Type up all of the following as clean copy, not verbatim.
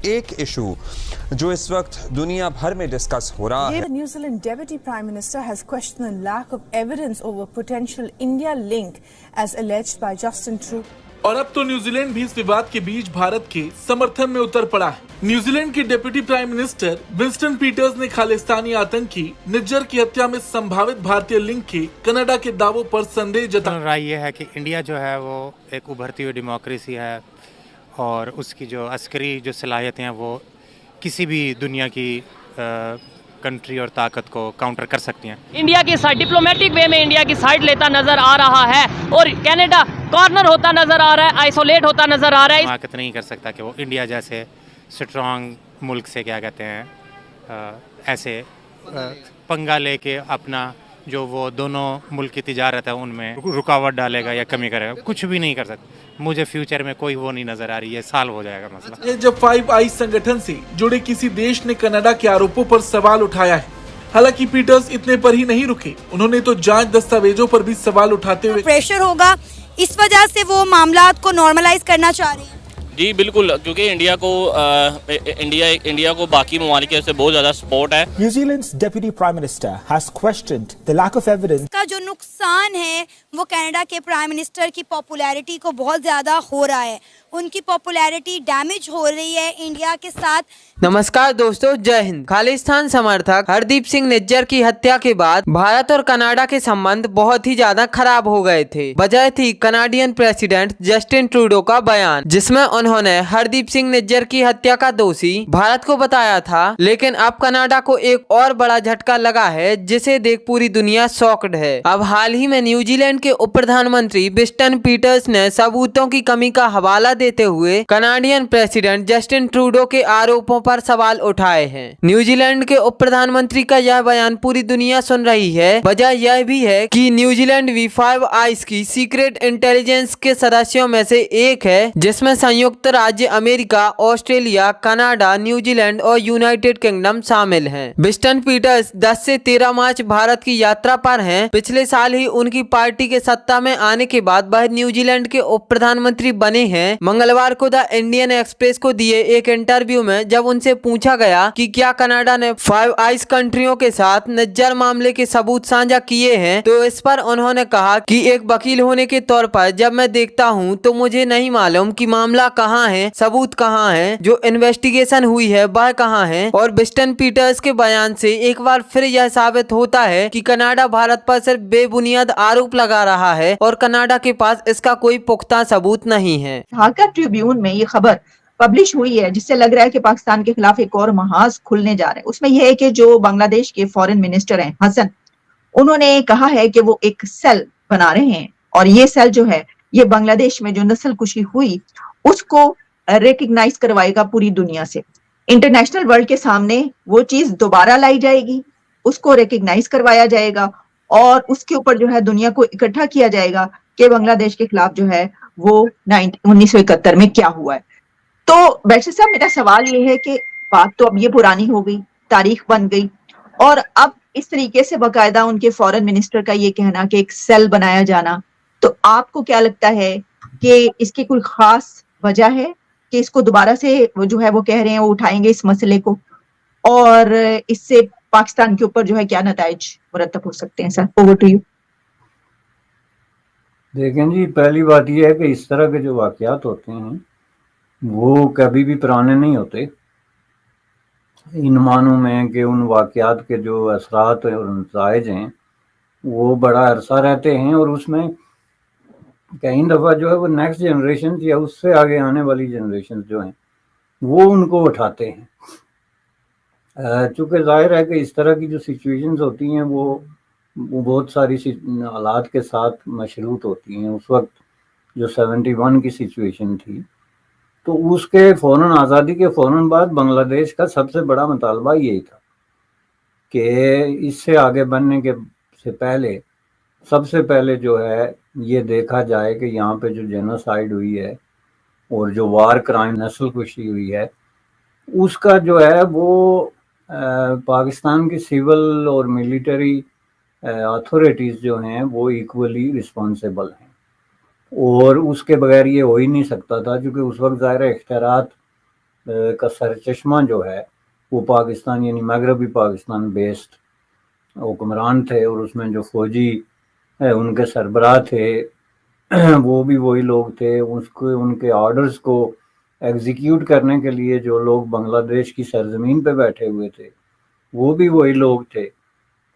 एक इशू जो इस वक्त दुनिया भर में डिस्कस हो रहा है। The New Zealand Deputy Prime Minister has questioned the lack of evidence over potential India link as alleged by Justin Trudeau. और अब तो न्यूजीलैंड भी इस विवाद के बीच भारत के समर्थन में उतर पड़ा है। न्यूजीलैंड के deputy prime minister Winston Peters ने खालिस्तानी आतंकी निज्जर की हत्या में संभावित भारतीय लिंक के कनाडा के दावों पर संदेह जताया। राय ये है कि इंडिया जो है वो एक उभरती हुई डेमोक्रेसी है और उसकी जो अस्करी जो सलाहियतें हैं वो किसी भी दुनिया की कंट्री और ताकत को काउंटर कर सकती हैं। इंडिया की साइड डिप्लोमेटिक वे में इंडिया की साइड लेता नजर आ रहा है और कनाडा कॉर्नर होता नजर आ रहा है, आइसोलेट होता नजर आ रहा है। ताकत नहीं कर सकता कि वो इंडिया जैसे स्ट्रॉन्ग मुल्क से क्या कहते हैं ऐसे पंगा लेके अपना जो वो दोनों मुल्क की तिजारत है उनमें रुकावट डालेगा या कमी करेगा, कुछ भी नहीं कर सकता। मुझे फ्यूचर में कोई वो नहीं नजर आ रही है, साल हो जाएगा मसला। जब फाइव आइज संगठन से जुड़े किसी देश ने कनाडा के आरोपों पर सवाल उठाया है। हालांकि पीटर्स इतने पर ही नहीं रुके, उन्होंने तो जांच दस्तावेजों पर भी सवाल उठाते हुए प्रेशर होगा, इस वजह से वो मामलात को नॉर्मलाइज करना चाह रहे हैं। जी बिल्कुल, क्योंकि इंडिया को बाकी ममालिक से बहुत ज्यादा सपोर्ट है। New Zealand's deputy prime minister has questioned the lack of evidence. का जो नुकसान है वो कनाडा के प्राइम मिनिस्टर की पॉपुलैरिटी को बहुत ज्यादा हो रहा है, उनकी पॉपुलैरिटी डैमेज हो रही है इंडिया के साथ। नमस्कार दोस्तों, जय हिंद। खालिस्तान समर्थक हरदीप सिंह निज्जर की हत्या के बाद भारत और कनाडा के संबंध बहुत ही ज्यादा खराब हो गए थे। वजह थी कनाडियन प्रेसिडेंट जस्टिन ट्रूडो का बयान, जिसमें उन्होंने हरदीप सिंह निज्जर की हत्या का दोषी भारत को बताया था। लेकिन अब कनाडा को एक और बड़ा झटका लगा है, जिसे देख पूरी दुनिया शॉक्ड है। अब हाल ही में न्यूजीलैंड के उप प्रधानमंत्री विंस्टन पीटर्स ने सबूतों की कमी का हवाला देते हुए कनाडियन प्रेसिडेंट जस्टिन ट्रूडो के आरोपों पर सवाल उठाए हैं। न्यूजीलैंड के उप प्रधानमंत्री का यह बयान पूरी दुनिया सुन रही है। वजह यह भी है कि न्यूजीलैंड भी फाइव आइज की सीक्रेट इंटेलिजेंस के सदस्यों में से एक है, जिसमें संयुक्त राज्य अमेरिका, ऑस्ट्रेलिया, कनाडा, न्यूजीलैंड और यूनाइटेड किंगडम शामिल हैं। विंस्टन पीटर्स 10 से 13 मार्च भारत की यात्रा पर हैं। पिछले साल ही उनकी पार्टी के सत्ता में आने के बाद वह न्यूजीलैंड के उप प्रधानमंत्री बने हैं। मंगलवार को द इंडियन एक्सप्रेस को दिए एक इंटरव्यू में जब उनसे पूछा गया कि क्या कनाडा ने फाइव आइज कंट्रियों के साथ निज्जर मामले के सबूत साझा किए हैं, तो इस पर उन्होंने कहा कि एक वकील होने के तौर पर जब मैं देखता हूं तो मुझे नहीं मालूम कि मामला कहां है, सबूत कहां है, जो इन्वेस्टिगेशन हुई है वह कहां है। और विंस्टन पीटर्स के बयान से एक बार फिर यह साबित होता है कि कनाडा भारत पर सिर्फ बेबुनियाद आरोप लगा रहा है और कनाडा के पास इसका कोई पुख्ता सबूत नहीं है। ढाका ट्रिब्यून में ये खबर पब्लिश हुई है, जिससे लग रहा है कि पाकिस्तान के खिलाफ एक और महाज खुलने जा रहे हैं। उसमें यह है कि जो बांग्लादेश के फॉरेन मिनिस्टर हैं हसन, उन्होंने कहा है कि वो एक सेल बना रहे हैं और ये सेल जो है ये बांग्लादेश में जो नस्लकुशी हुई उसको रिकग्नाइज करवाएगा पूरी दुनिया से। इंटरनेशनल वर्ल्ड के सामने वो चीज दोबारा लाई जाएगी, उसको रिकग्नाइज करवाया जाएगा और उसके ऊपर जो है दुनिया को इकट्ठा किया जाएगा कि बांग्लादेश के खिलाफ जो है वो 1971 में क्या हुआ है। तो बैठे साहब, मेरा सवाल ये है कि बात तो अब ये पुरानी हो गई, तारीख बन गई, और अब इस तरीके से बाकायदा उनके फॉरेन मिनिस्टर का ये कहना कि एक सेल बनाया जाना, तो आपको क्या लगता है कि इसकी कोई खास वजह है कि इसको दोबारा से जो है वो कह रहे हैं वो उठाएंगे इस मसले को, और इससे पाकिस्तान के ऊपर जो है क्या नताइज मुरतब हो सकते हैं? Sir, over to you. देखें जी, पहली बात यह है कि इस तरह के जो वाकयात होते हैं वो कभी भी पुराने नहीं होते। इन मानों में कि उन वाकयात के जो असरात और नताइज हैं वो बड़ा अरसा रहते हैं और उसमें कई दफ़ा जो है वो नेक्स्ट जनरेशन या उससे आगे आने वाली जनरेशन जो हैं वो उनको उठाते हैं। चूँकि जाहिर है कि इस तरह की जो सिचुएशंस होती हैं वो बहुत सारी हालात के साथ मशरूत होती हैं। उस वक्त जो 71 की सिचुएशन थी, तो उसके फ़ौरन आज़ादी के फ़ौरन बाद बांग्लादेश का सबसे बड़ा मुतालबा यही था कि इससे आगे बढ़ने के से पहले सबसे पहले जो है ये देखा जाए कि यहाँ पे जो जेनोसाइड हुई है और जो वार क्राइम, नस्लकुशी हुई है, उसका जो है वो पाकिस्तान की सिविल और मिलिट्री अथॉरिटीज़ जो हैं वो इक्वली रिस्पॉन्सिबल हैं और उसके बगैर ये हो ही नहीं सकता था, क्योंकि उस वक्त ज़ाहिर इख्तियारात का सरचश्मा जो है वो पाकिस्तान यानी मगरबी पाकिस्तान बेस्ड हुक्मरान थे, और उसमें जो फौजी उनके सरबराह थे वो भी वही लोग थे। उसको उनके ऑर्डर्स को एग्जीक्यूट करने के लिए जो लोग बांग्लादेश की सरजमीन पे बैठे हुए थे वो भी वही लोग थे।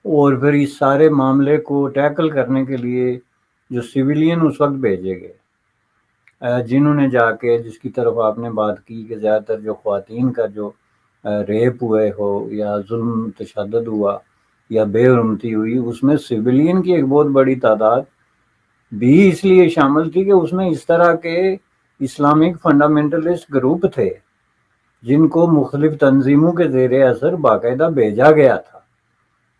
और फिर इस सारे मामले को टैकल करने के लिए जो सिविलियन उस वक्त भेजे गए, जिन्होंने जाके, जिसकी तरफ आपने बात की कि ज़्यादातर जो ख्वातीन का जो रेप हुए हो या जुल्म तशद्दुद हुआ या बेहरमती हुई, उसमें सिविलियन की एक बहुत बड़ी तादाद भी इसलिए शामिल थी कि उसमें इस तरह के इस्लामिक फंडामेंटलिस्ट ग्रुप थे जिनको मुख्तलिफ तंजीमों के ज़ेरे असर बाकायदा भेजा गया था।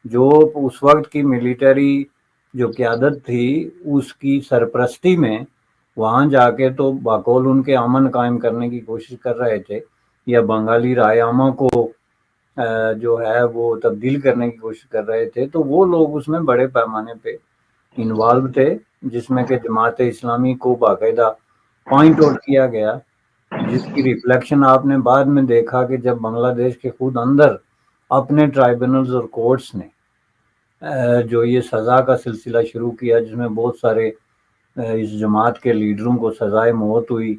जो उस वक्त की मिलिटरी जो क़यादत थी उसकी सरपरस्ती में वहाँ जाके तो बाकौल उनके अमन कायम करने की कोशिश कर रहे थे, या बंगाली राय आमा को जो है वो तब्दील करने की कोशिश कर रहे थे। तो वो लोग उसमें बड़े पैमाने पे इन्वॉल्व थे, जिसमें कि जमात इस्लामी को बाकायदा पॉइंट आउट किया गया, जिसकी रिफ्लेक्शन आपने बाद में देखा कि जब बांग्लादेश के खुद अंदर अपने ट्राइब्यूनल्स और कोर्ट्स ने जो ये सज़ा का सिलसिला शुरू किया, जिसमें बहुत सारे इस जमात के लीडरों को सज़ाए मौत हुई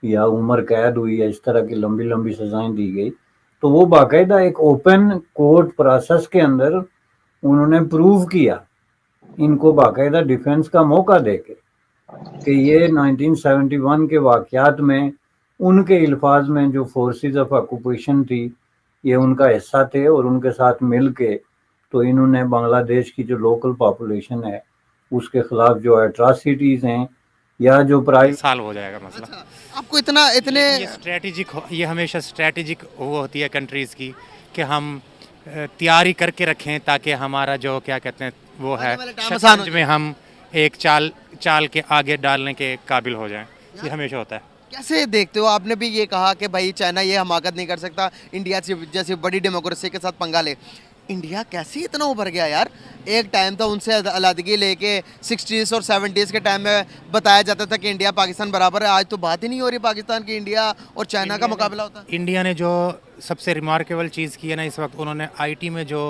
या उम्र कैद हुई या इस तरह की लंबी लंबी सज़ाएं दी गई, तो वो बाकायदा एक ओपन कोर्ट प्रोसेस के अंदर उन्होंने प्रूव किया, इनको बाकायदा डिफेंस का मौका देके, कि ये 1971 के वाक़यात में उनके अल्फाज में जो फोर्सेस ऑफ ऑक्यूपेशन थी ये उनका हिस्सा थे, और उनके साथ मिल के तो इन्होंने बांग्लादेश की जो लोकल पॉपुलेशन है उसके खिलाफ जो एट्रॉसिटीज़ हैं या जो प्राइस साल हो जाएगा मसला। आपको इतने ये स्ट्रेटेजिक, ये हमेशा स्ट्रेटेजिक वो होती है कंट्रीज़ की कि हम तैयारी करके रखें ताकि हमारा जो क्या कहते हैं वो है शतरंज में हम एक चाल के आगे डालने के काबिल हो जाएं। ये हमेशा होता है। कैसे देखते हो? आपने भी ये कहा कि भाई चाइना ये हमाकत नहीं कर सकता, इंडिया जैसी बड़ी डेमोक्रेसी के साथ पंगा ले। इंडिया कैसे इतना उभर गया यार? एक टाइम था उनसे अलहदगी लेके 60s और 70s के टाइम में बताया जाता था कि इंडिया पाकिस्तान बराबर है। आज तो बात ही नहीं हो रही पाकिस्तान की, इंडिया और चाइना का मुकाबला होता है। इंडिया ने जो सबसे रिमार्केबल चीज़ की है ना इस वक्त, उन्होंने आईटी में जो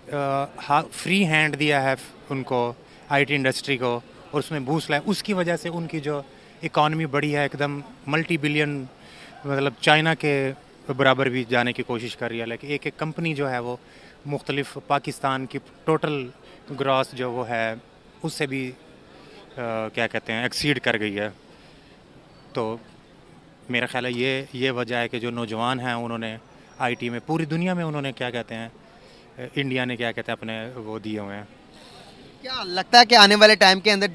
फ्री हैंड दिया है उनको, आईटी इंडस्ट्री को, और उसमें बूस्ट लाया, उसकी वजह से उनकी जो इकॉनमी बढ़ी है एकदम मल्टी बिलियन, मतलब चाइना के बराबर भी जाने की कोशिश कर रही है। लेकिन एक एक कंपनी जो है वो मुख्तलिफ पाकिस्तान की टोटल ग्रॉस जो वो है उससे भी क्या कहते हैं एक्सीड कर गई है। तो मेरा ख्याल है ये वजह है कि जो नौजवान हैं उन्होंने आईटी में पूरी दुनिया में उन्होंने क्या कहते हैं इंडिया ने क्या कहते हैं अपने वो दिए हुए हैं। क्या लगता है कि आने वाले टाइम के अंदर